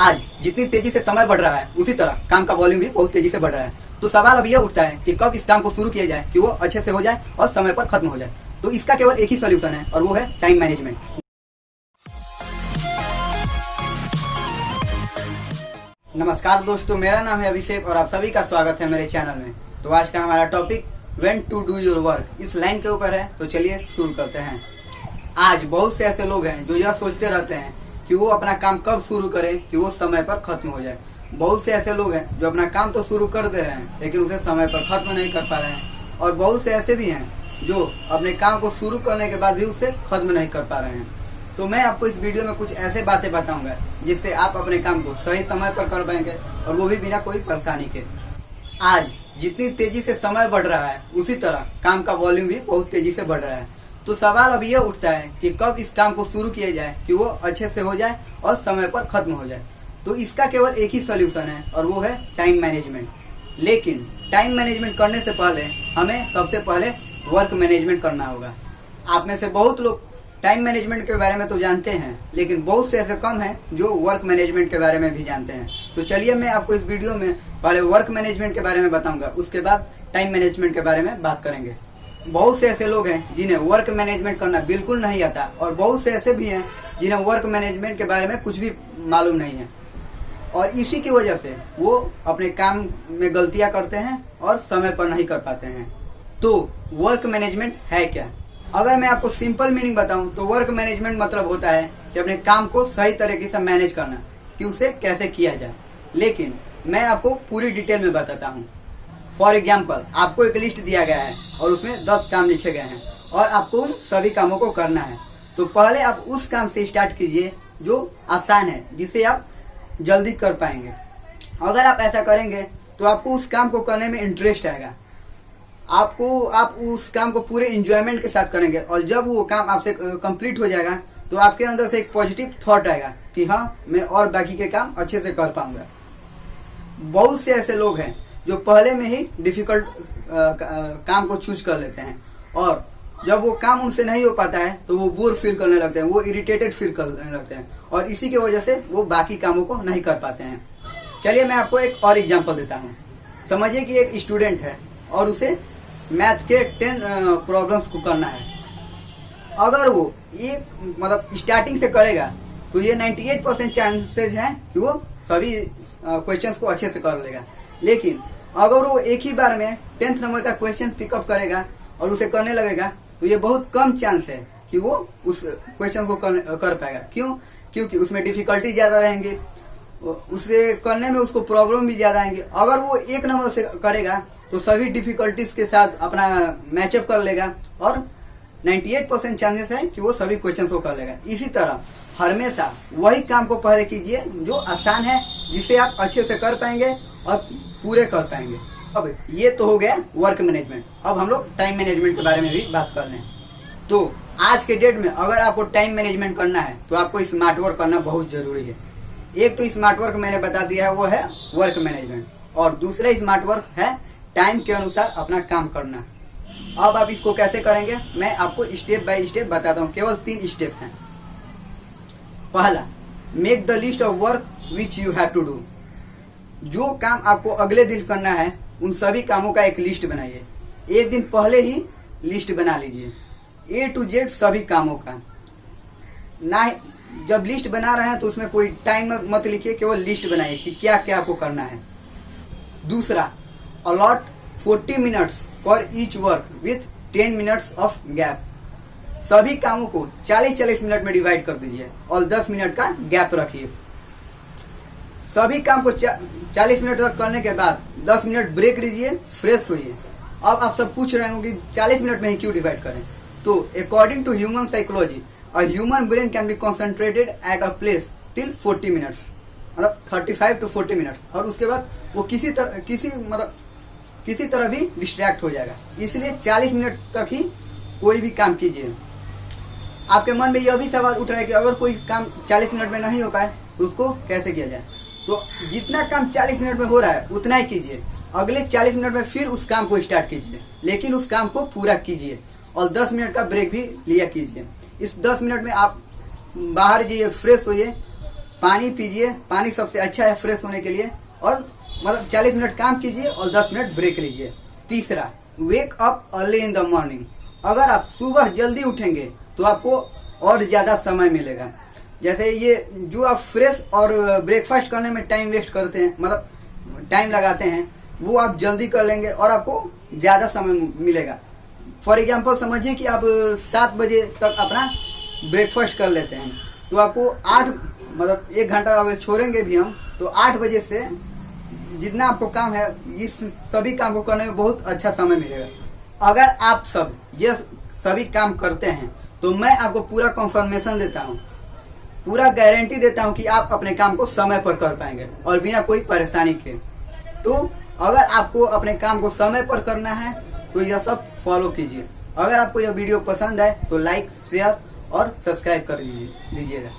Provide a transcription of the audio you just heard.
आज जितनी तेजी से समय बढ़ रहा है उसी तरह काम का वॉल्यूम भी बहुत तेजी से बढ़ रहा है। तो सवाल अब यह उठता है कि कब इस काम को शुरू किया जाए कि वो अच्छे से हो जाए और समय पर खत्म हो जाए। तो इसका केवल एक ही सोल्यूशन है और वो है टाइम मैनेजमेंट। नमस्कार दोस्तों, मेरा नाम है अभिषेक और आप सभी का स्वागत है मेरे चैनल में। तो आज का हमारा topic when to do your work इस लाइन के ऊपर है। तो चलिए शुरू करते हैं। आज बहुत से ऐसे लोग हैं जो यह सोचते रहते हैं कि वो अपना काम कब शुरू करें कि वो समय पर खत्म हो जाए। बहुत से ऐसे लोग हैं जो अपना काम तो शुरू कर दे रहे हैं लेकिन उसे समय पर खत्म नहीं कर पा रहे हैं, और बहुत से ऐसे भी हैं जो अपने काम को शुरू करने के बाद भी उसे खत्म नहीं कर पा रहे हैं। तो मैं आपको इस वीडियो में कुछ ऐसे बातें बताऊंगा जिससे आप अपने काम को सही समय पर कर पाएंगे और वो भी बिना कोई परेशानी के। आज जितनी तेजी से समय बढ़ रहा है उसी तरह काम का वॉल्यूम भी बहुत तेजी से बढ़ रहा है। तो सवाल अब यह उठता है कि कब इस काम को शुरू किया जाए कि वो अच्छे से हो जाए और समय पर खत्म हो जाए। तो इसका केवल एक ही सोल्यूशन है और वो है टाइम मैनेजमेंट। लेकिन टाइम मैनेजमेंट करने से पहले हमें सबसे पहले वर्क मैनेजमेंट करना होगा। आप में से बहुत लोग टाइम मैनेजमेंट के बारे में तो जानते हैं, लेकिन बहुत से ऐसे कम हैं जो वर्क मैनेजमेंट के बारे में भी जानते हैं। तो चलिए मैं आपको इस वीडियो में पहले वर्क मैनेजमेंट के बारे में बताऊंगा, उसके बाद टाइम मैनेजमेंट के बारे में बात करेंगे। बहुत से ऐसे लोग हैं जिन्हें वर्क मैनेजमेंट करना बिल्कुल नहीं आता, और बहुत से ऐसे भी हैं जिन्हें वर्क मैनेजमेंट के बारे में कुछ भी मालूम नहीं है, और इसी की वजह से वो अपने काम में गलतियां करते हैं और समय पर नहीं कर पाते हैं। तो वर्क मैनेजमेंट है क्या? अगर मैं आपको सिंपल मीनिंग बताऊं तो वर्क मैनेजमेंट मतलब होता है कि अपने काम को सही तरीके से मैनेज करना, कि उसे कैसे किया जाए। लेकिन मैं आपको पूरी डिटेल में बताता हूँ। फॉर एग्जाम्पल, आपको एक लिस्ट दिया गया है और उसमें 10 काम लिखे गए हैं और आपको उन सभी कामों को करना है। तो पहले आप उस काम से स्टार्ट कीजिए जो आसान है, जिसे आप जल्दी कर पाएंगे। अगर आप ऐसा करेंगे तो आपको उस काम को करने में इंटरेस्ट आएगा। आप उस काम को पूरे इंजॉयमेंट के साथ करेंगे, और जब वो काम आपसे कंप्लीट हो जाएगा तो आपके अंदर से एक पॉजिटिव थॉट आएगा कि हाँ, मैं और बाकी के काम अच्छे से कर पाऊंगा। बहुत से ऐसे लोग हैं जो पहले में ही डिफिकल्ट काम को चूज कर लेते हैं, और जब वो काम उनसे नहीं हो पाता है तो वो बोर फील करने लगते हैं, वो इरिटेटेड फील करने लगते हैं, और इसी की वजह से वो बाकी कामों को नहीं कर पाते हैं। चलिए मैं आपको एक और एग्जांपल देता हूँ। समझिए कि एक स्टूडेंट है और उसे मैथ के 10 प्रॉब्लम्स को करना है। अगर वो एक स्टार्टिंग से करेगा तो ये 98% चांसेस हैं कि वो सभी क्वेश्चंस को अच्छे से कर लेगा। लेकिन अगर वो एक ही बार में 10th नंबर का क्वेश्चन पिकअप करेगा और उसे करने लगेगा तो ये बहुत कम चांस है कि वो उस क्वेश्चन को कर पाएगा। क्यों? क्योंकि उसमें डिफिकल्टी ज्यादा रहेंगे, उसे करने में उसको प्रॉब्लम भी ज्यादा आएंगे। अगर वो 1 नंबर से करेगा तो सभी डिफिकल्टीज के साथ अपना मैचअप कर लेगा और 98% चांसेस है कि वो सभी क्वेश्चन को कर लेगा। इसी तरह हमेशा वही काम को पहले कीजिए जो आसान है, जिसे आप अच्छे से कर पाएंगे और पूरे कर पाएंगे। अब ये तो हो गया वर्क मैनेजमेंट। अब हम लोग टाइम मैनेजमेंट के बारे में भी बात कर लें। तो आज के डेट में अगर आपको टाइम मैनेजमेंट करना है तो आपको स्मार्ट वर्क करना बहुत जरूरी है। एक तो स्मार्ट वर्क मैंने बता दिया है, वो है वर्क मैनेजमेंट, और दूसरा स्मार्ट वर्क है टाइम के अनुसार अपना काम करना। अब आप इसको कैसे करेंगे मैं आपको स्टेप बाय स्टेप बताता हूँ। केवल 3 स्टेप हैं। पहला, make the list of work which you have to do. जो काम आपको अगले दिन करना है उन सभी कामों का एक लिस्ट बनाइए। एक दिन पहले ही लिस्ट बना लीजिए A to Z सभी कामों का। ना जब लिस्ट बना रहे हैं तो उसमें कोई टाइम मत लिखिए, केवल लिस्ट बनाइए कि क्या क्या आपको करना है। दूसरा, allot 40 minutes for each work with 10 minutes of gap. सभी कामों को 40-40 मिनट में डिवाइड कर दीजिए और 10 मिनट का गैप रखिए। सभी काम को 40 मिनट तक करने के बाद 10 मिनट ब्रेक लीजिए, फ्रेश होइए। अब आप सब पूछ रहे होंगे कि 40 मिनट में ही क्यों डिवाइड करें? तो according to human psychology, a human brain can be concentrated at a place till 40 minutes, मतलब 35 to 40 मिनट्स, और उसके बाद वो किसी तरह भी डिस्ट्रैक्ट हो जाएगा। इसलिए 40 मिनट तक ही कोई भी काम कीजिए। आपके मन में यह भी सवाल उठ रहा है कि अगर कोई काम 40 मिनट में नहीं हो पाए तो उसको कैसे किया जाए? तो जितना काम 40 मिनट में हो रहा है उतना ही कीजिए। अगले 40 मिनट में फिर उस काम को स्टार्ट कीजिए, लेकिन उस काम को पूरा कीजिए और 10 मिनट का ब्रेक भी लिया कीजिए। इस 10 मिनट में आप बाहर जाइए, फ्रेश होइए, पानी पीजिए, पानी सबसे अच्छा है फ्रेश होने के लिए। और मतलब 40 मिनट काम कीजिए और 10 मिनट ब्रेक लीजिए। तीसरा, wake up early in the morning. अगर आप सुबह जल्दी उठेंगे तो आपको और ज्यादा समय मिलेगा। जैसे ये जो आप फ्रेश और ब्रेकफास्ट करने में टाइम वेस्ट करते हैं, मतलब टाइम लगाते हैं, वो आप जल्दी कर लेंगे और आपको ज्यादा समय मिलेगा। फॉर एग्जाम्पल समझिए कि आप 7 बजे तक अपना ब्रेकफास्ट कर लेते हैं, तो आपको 8 मतलब 1 घंटा अगर छोड़ेंगे भी हम, तो 8 बजे से जितना आपको काम है, इस सभी काम को करने में बहुत अच्छा समय मिलेगा। अगर आप सब ये सभी काम करते हैं तो मैं आपको पूरा कंफर्मेशन देता हूँ, पूरा गारंटी देता हूँ कि आप अपने काम को समय पर कर पाएंगे और बिना कोई परेशानी के। तो अगर आपको अपने काम को समय पर करना है तो यह सब फॉलो कीजिए। अगर आपको यह वीडियो पसंद आए तो लाइक, शेयर और सब्सक्राइब कर दीजिएगा।